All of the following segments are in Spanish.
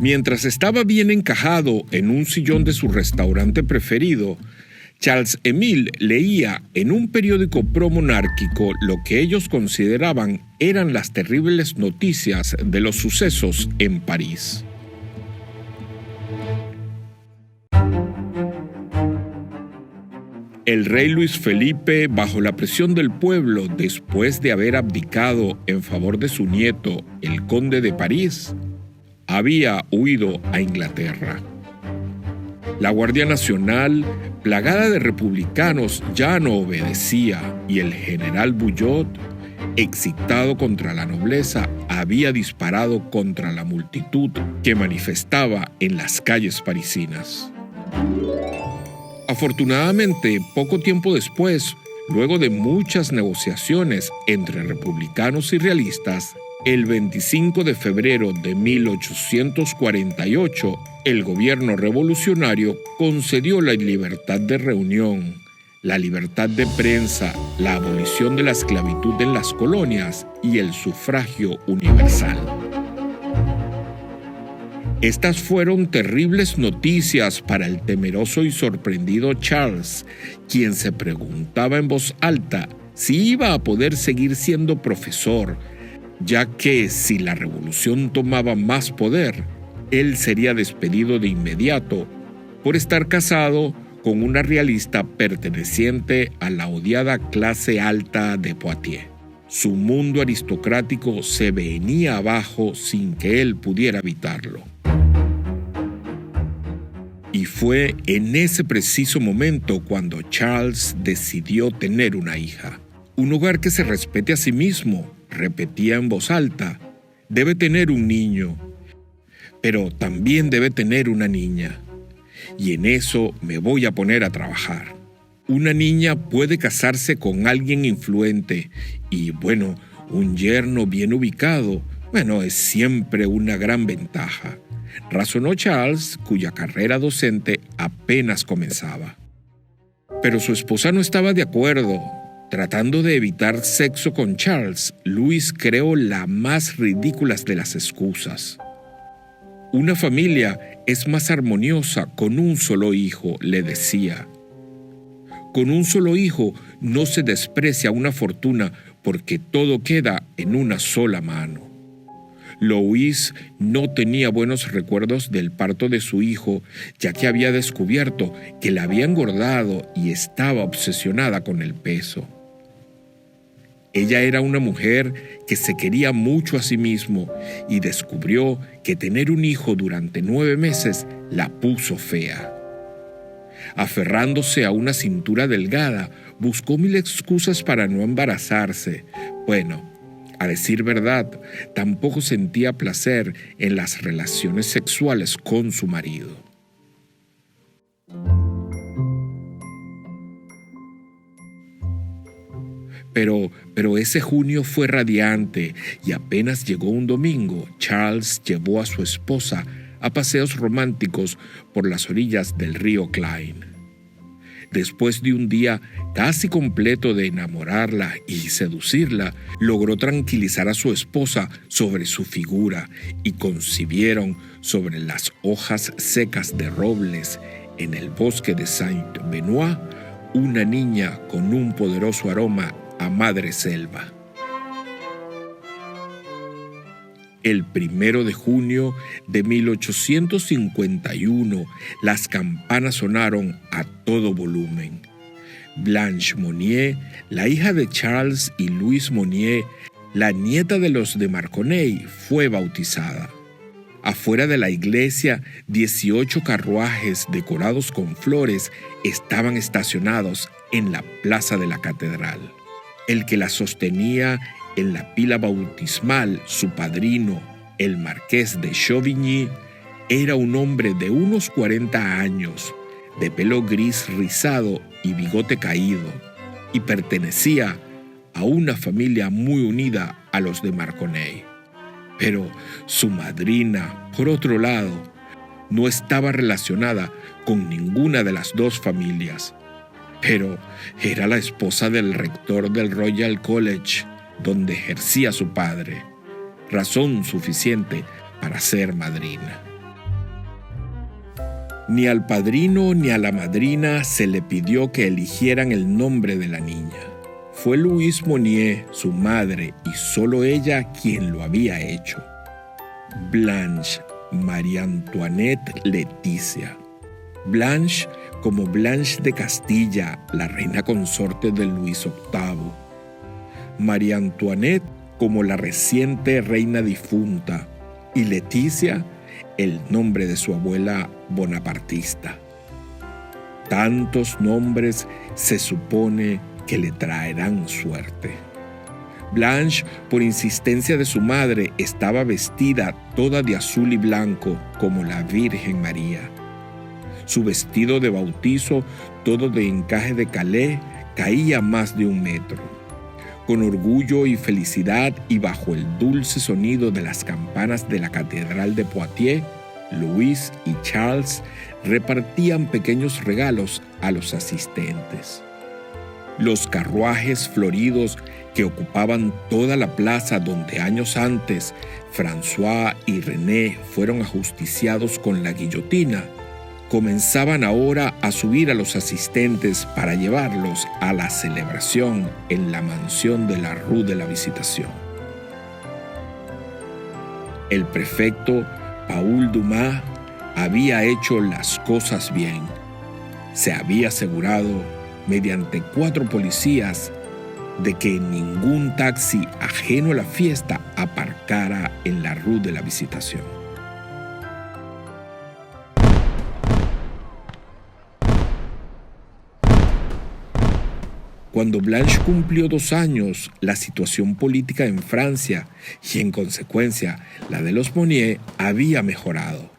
Mientras estaba bien encajado en un sillón de su restaurante preferido, Charles-Émile leía en un periódico promonárquico lo que ellos consideraban eran las terribles noticias de los sucesos en París. El rey Luis Felipe, bajo la presión del pueblo después de haber abdicado en favor de su nieto, el conde de París, había huido a Inglaterra. La Guardia Nacional, plagada de republicanos, ya no obedecía y el general Bugeaud, excitado contra la nobleza, había disparado contra la multitud que manifestaba en las calles parisinas. Afortunadamente, poco tiempo después, luego de muchas negociaciones entre republicanos y realistas, el 25 de febrero de 1848, el gobierno revolucionario concedió la libertad de reunión, la libertad de prensa, la abolición de la esclavitud en las colonias y el sufragio universal. Estas fueron terribles noticias para el temeroso y sorprendido Charles, quien se preguntaba en voz alta si iba a poder seguir siendo profesor, ya que si la revolución tomaba más poder, él sería despedido de inmediato por estar casado con una realista perteneciente a la odiada clase alta de Poitiers. Su mundo aristocrático se venía abajo sin que él pudiera evitarlo. Y fue en ese preciso momento cuando Charles decidió tener una hija. Un hogar que se respete a sí mismo, repetía en voz alta, debe tener un niño, pero también debe tener una niña. Y en eso me voy a poner a trabajar. Una niña puede casarse con alguien influente y, bueno, un yerno bien ubicado, es siempre una gran ventaja, razonó Charles, cuya carrera docente apenas comenzaba. Pero su esposa no estaba de acuerdo. Tratando de evitar sexo con Charles, Louis creó la más ridícula de las excusas. Una familia es más armoniosa con un solo hijo, le decía. Con un solo hijo no se desprecia una fortuna porque todo queda en una sola mano. Louise no tenía buenos recuerdos del parto de su hijo, ya que había descubierto que la había engordado y estaba obsesionada con el peso. Ella era una mujer que se quería mucho a sí mismo y descubrió que tener un hijo durante 9 meses la puso fea. Aferrándose a una cintura delgada, buscó 1000 excusas para no embarazarse. A decir verdad, tampoco sentía placer en las relaciones sexuales con su marido. Pero ese junio fue radiante y apenas llegó un domingo, Charles llevó a su esposa a paseos románticos por las orillas del río Clyde. Después de un día casi completo de enamorarla y seducirla, logró tranquilizar a su esposa sobre su figura y concibieron sobre las hojas secas de robles en el bosque de Saint-Benoît una niña con un poderoso aroma a madre selva. El 1 de junio de 1851, las campanas sonaron a todo volumen. Blanche Monnier, la hija de Charles y Louis Monnier, la nieta de los de Marconnay, fue bautizada. Afuera de la iglesia, 18 carruajes decorados con flores estaban estacionados en la plaza de la catedral. El que la sostenía en la pila bautismal, su padrino, el marqués de Chauvigny, era un hombre de unos 40 años, de pelo gris rizado y bigote caído, y pertenecía a una familia muy unida a los de Marconnay. Pero su madrina, por otro lado, no estaba relacionada con ninguna de las dos familias, pero era la esposa del rector del Royal College, donde ejercía su padre, razón suficiente para ser madrina. Ni al padrino ni a la madrina se le pidió que eligieran el nombre de la niña. Fue Louise Monnier, su madre, y solo ella quien lo había hecho. Blanche María Antoinette Leticia. Blanche como Blanche de Castilla, la reina consorte de Luis VIII. María Antoinette como la reciente reina difunta. Y Leticia, el nombre de su abuela bonapartista. Tantos nombres se supone que le traerán suerte. Blanche, por insistencia de su madre, estaba vestida toda de azul y blanco como la Virgen María. Su vestido de bautizo, todo de encaje de Calais, caía más de 1 metro. Con orgullo y felicidad y bajo el dulce sonido de las campanas de la Catedral de Poitiers, Louis y Charles repartían pequeños regalos a los asistentes. Los carruajes floridos que ocupaban toda la plaza donde años antes François y René fueron ajusticiados con la guillotina, comenzaban ahora a subir a los asistentes para llevarlos a la celebración en la mansión de la Rue de la Visitation. El prefecto Paul Dumas había hecho las cosas bien. Se había asegurado, mediante 4 policías, de que ningún taxi ajeno a la fiesta aparcara en la Rue de la Visitation. Cuando Blanche cumplió 2 años, la situación política en Francia y, en consecuencia, la de los Monnier había mejorado.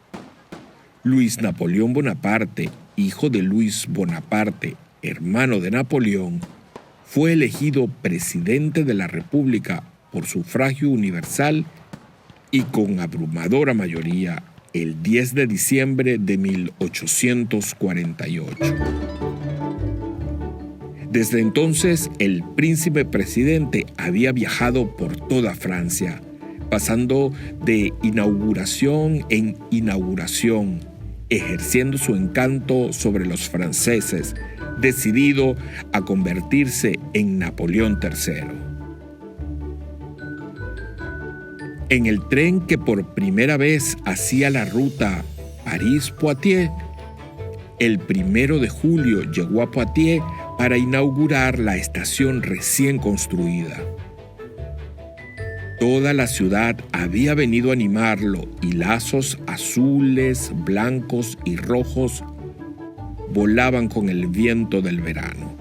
Luis Napoleón Bonaparte, hijo de Luis Bonaparte, hermano de Napoleón, fue elegido presidente de la República por sufragio universal y con abrumadora mayoría el 10 de diciembre de 1848. Desde entonces, el príncipe presidente había viajado por toda Francia, pasando de inauguración en inauguración, ejerciendo su encanto sobre los franceses, decidido a convertirse en Napoleón III. En el tren que por primera vez hacía la ruta París-Poitiers, el 1 de julio llegó a Poitiers para inaugurar la estación recién construida. Toda la ciudad había venido a animarlo y lazos azules, blancos y rojos volaban con el viento del verano.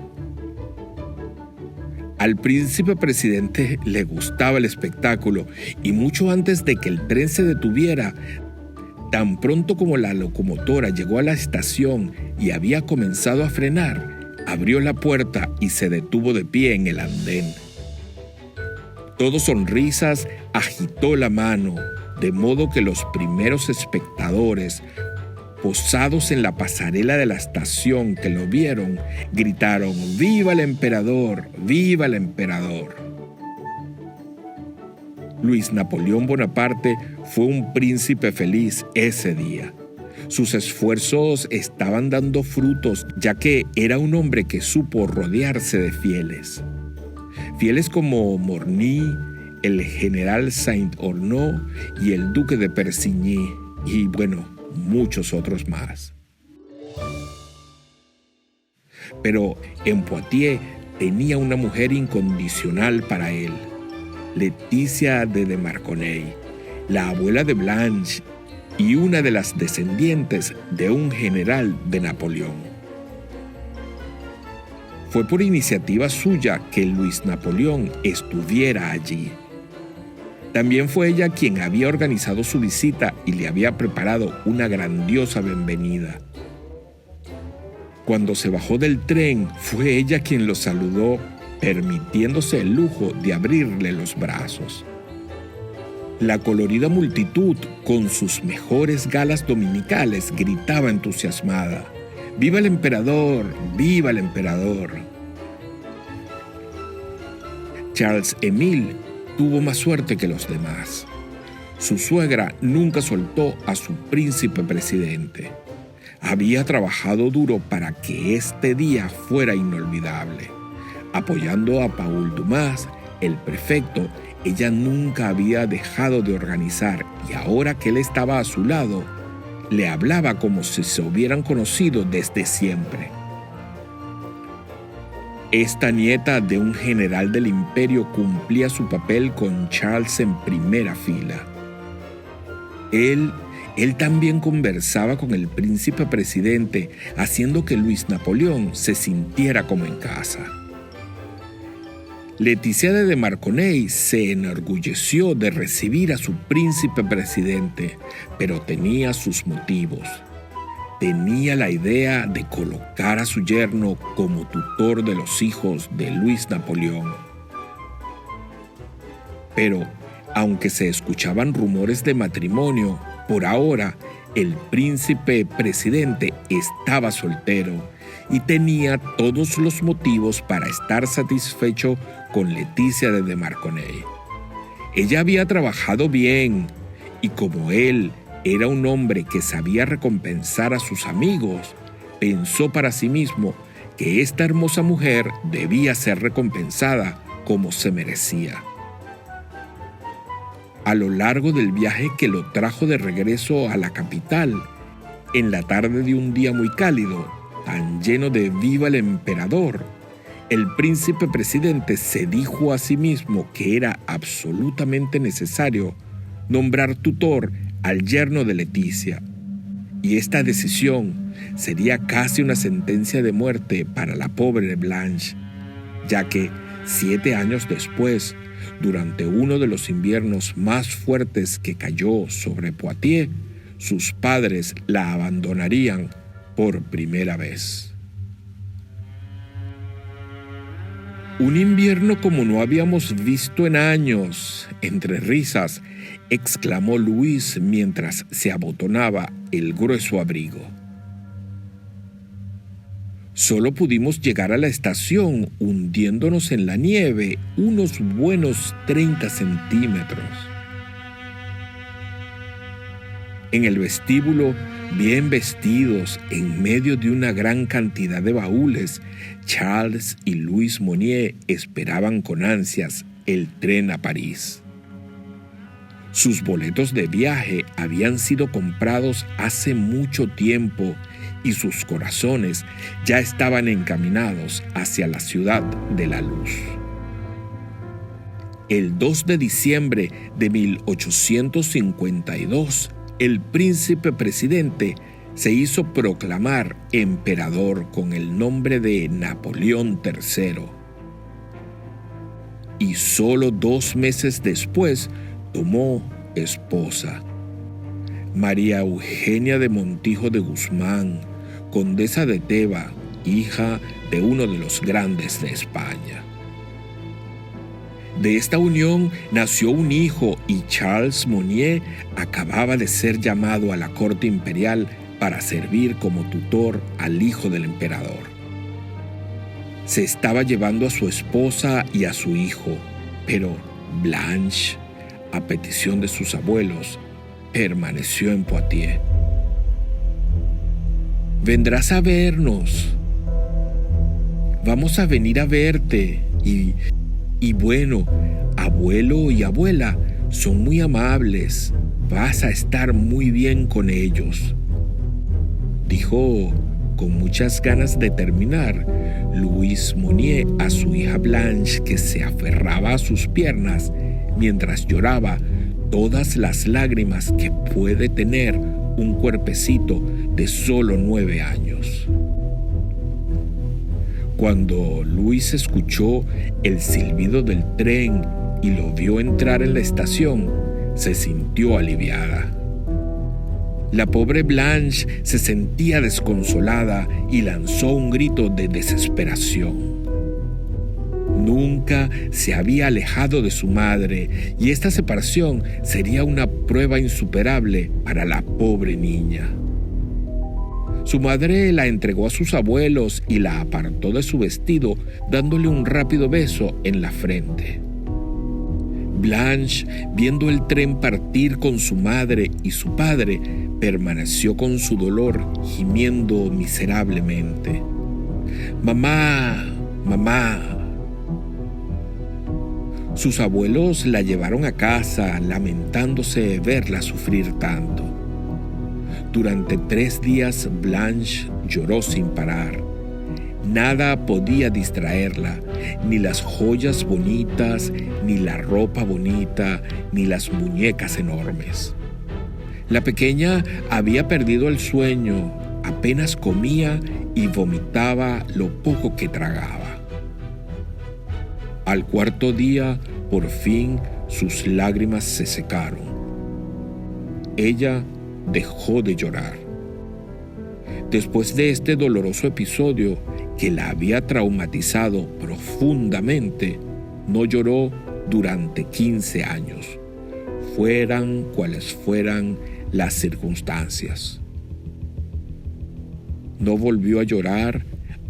Al príncipe presidente le gustaba el espectáculo y mucho antes de que el tren se detuviera, tan pronto como la locomotora llegó a la estación y había comenzado a frenar, abrió la puerta y se detuvo de pie en el andén. Todo sonrisas, agitó la mano, de modo que los primeros espectadores, posados en la pasarela de la estación que lo vieron, gritaron: ¡Viva el emperador! ¡Viva el emperador! Luis Napoleón Bonaparte fue un príncipe feliz ese día. Sus esfuerzos estaban dando frutos, ya que era un hombre que supo rodearse de fieles. Fieles como Morny, el general Saint-Ornaud y el duque de Persigny, y bueno, muchos otros más. Pero en Poitiers tenía una mujer incondicional para él, Leticia de Marconnay, la abuela de Blanche y una de las descendientes de un general de Napoleón. Fue por iniciativa suya que Luis Napoleón estuviera allí. También fue ella quien había organizado su visita y le había preparado una grandiosa bienvenida. Cuando se bajó del tren, fue ella quien lo saludó, permitiéndose el lujo de abrirle los brazos. La colorida multitud, con sus mejores galas dominicales, gritaba entusiasmada: ¡Viva el emperador! ¡Viva el emperador! Charles Émile tuvo más suerte que los demás. Su suegra nunca soltó a su príncipe presidente. Había trabajado duro para que este día fuera inolvidable. Apoyando a Paul Dumas, el prefecto, ella nunca había dejado de organizar y ahora que él estaba a su lado, le hablaba como si se hubieran conocido desde siempre. Esta nieta de un general del imperio cumplía su papel con Charles en primera fila. Él también conversaba con el príncipe presidente, haciendo que Luis Napoleón se sintiera como en casa. Leticia de Marconnay se enorgulleció de recibir a su príncipe presidente, pero tenía sus motivos. Tenía la idea de colocar a su yerno como tutor de los hijos de Luis Napoleón. Pero, aunque se escuchaban rumores de matrimonio, por ahora el príncipe presidente estaba soltero y tenía todos los motivos para estar satisfecho con Leticia de Marconnay. Ella había trabajado bien y como él era un hombre que sabía recompensar a sus amigos, pensó para sí mismo que esta hermosa mujer debía ser recompensada como se merecía. A lo largo del viaje que lo trajo de regreso a la capital, en la tarde de un día muy cálido, tan lleno de viva el emperador, el príncipe presidente se dijo a sí mismo que era absolutamente necesario nombrar tutor al yerno de Leticia, y esta decisión sería casi una sentencia de muerte para la pobre Blanche, ya que 7 años después, durante uno de los inviernos más fuertes que cayó sobre Poitiers, sus padres la abandonarían por primera vez. Un invierno como no habíamos visto en años, entre risas, exclamó Luis mientras se abotonaba el grueso abrigo. Solo pudimos llegar a la estación hundiéndonos en la nieve unos buenos 30 centímetros. En el vestíbulo, bien vestidos, en medio de una gran cantidad de baúles, Charles y Louis Monnier esperaban con ansias el tren a París. Sus boletos de viaje habían sido comprados hace mucho tiempo y sus corazones ya estaban encaminados hacia la ciudad de la luz. El 2 de diciembre de 1852, el príncipe presidente se hizo proclamar emperador con el nombre de Napoleón III. Y solo 2 meses después tomó esposa. María Eugenia de Montijo de Guzmán, condesa de Teba, hija de uno de los grandes de España. De esta unión nació un hijo y Charles Monnier acababa de ser llamado a la corte imperial para servir como tutor al hijo del emperador. Se estaba llevando a su esposa y a su hijo, pero Blanche, a petición de sus abuelos, permaneció en Poitiers. «Vendrás a vernos. Vamos a venir a verte y bueno, abuelo y abuela son muy amables. Vas a estar muy bien con ellos», dijo con muchas ganas de terminar Louis Monnier a su hija Blanche, que se aferraba a sus piernas mientras lloraba todas las lágrimas que puede tener un cuerpecito de solo 9 años. Cuando Luis escuchó el silbido del tren y lo vio entrar en la estación, se sintió aliviada. La pobre Blanche se sentía desconsolada y lanzó un grito de desesperación. Nunca se había alejado de su madre y esta separación sería una prueba insuperable para la pobre niña. Su madre la entregó a sus abuelos y la apartó de su vestido, dándole un rápido beso en la frente. Blanche, viendo el tren partir con su madre y su padre, permaneció con su dolor, gimiendo miserablemente. «Mamá, mamá». Sus abuelos la llevaron a casa, lamentándose de verla sufrir tanto. Durante 3 días Blanche lloró sin parar. Nada podía distraerla, ni las joyas bonitas, ni la ropa bonita, ni las muñecas enormes. La pequeña había perdido el sueño, apenas comía y vomitaba lo poco que tragaba. Al 4.º día, por fin, sus lágrimas se secaron. Ella dejó de llorar. Después de este doloroso episodio que la había traumatizado profundamente, no lloró durante 15 años, fueran cuales fueran las circunstancias. No volvió a llorar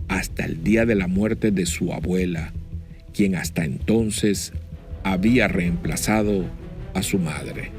hasta el día de la muerte de su abuela, quien hasta entonces había reemplazado a su madre.